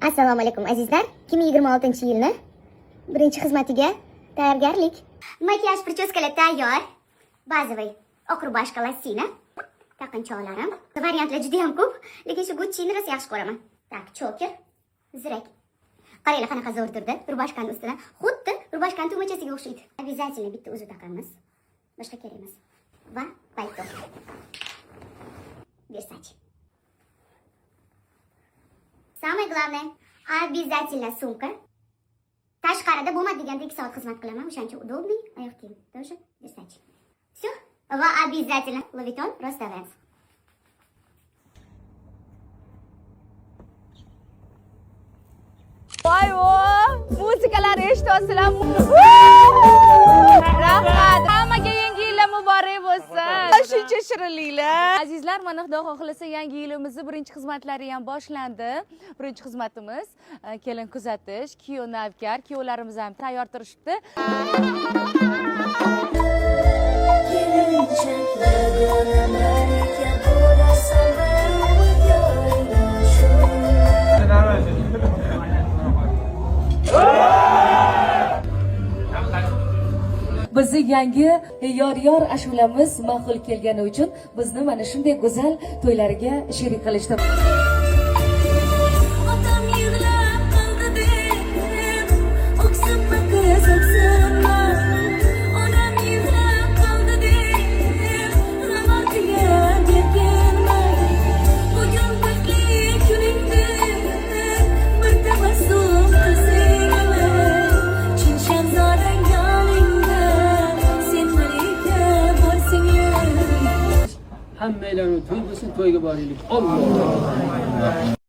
Assalomu alaykum azizlar. 2026-yilni birinchi xizmatiga tayyorgarlik. Makiyaj prichoskalar tayyor. Bazaviy oq rubashka lassina. Taqinchoqlarim. Variantlar juda ham ko'p, lekin shu Gucci'ni rosa yaxshi ko'raman. Tak, choker, zirak. Qaranglar qanaqa zo'r turdi rubashkaning ustidan. Xuddi rubashkaning tugmachasiga o'xshaydi. Обязательно bitta o'zi taqamiz. Boshqa kerak emas. Va palto. Versace. Самое главное, обязательно сумка. Tashqarida bo'lmaydiganda 2 soat xizmat qilaman. O'shancha удобный, oyoq kiyim. Тоже Versace. Всё. Va обязательно Louis Vuitton расставляется. Voy muzikalar eshityapsizlar. Rahmat. Hammaga yangi yil muborak bo'lsin. Shuncha shirinliklar. Azizlar, mana Xudo xohlasa yangi yilimizni birinchi xizmatlari ham boshlandi. Birinchi xizmatimiz kelin kuzatish, kuyov navkar, kuyovlarimiz ham tayyor turishibdi. Bizni yangi yor ashulamiz ma'qul kelgani uchun bizni mana shunday go'zal to'ylariga sherik qilishdi. Hammalarning to'y bo'lsin, to'yga boraylik. Alloh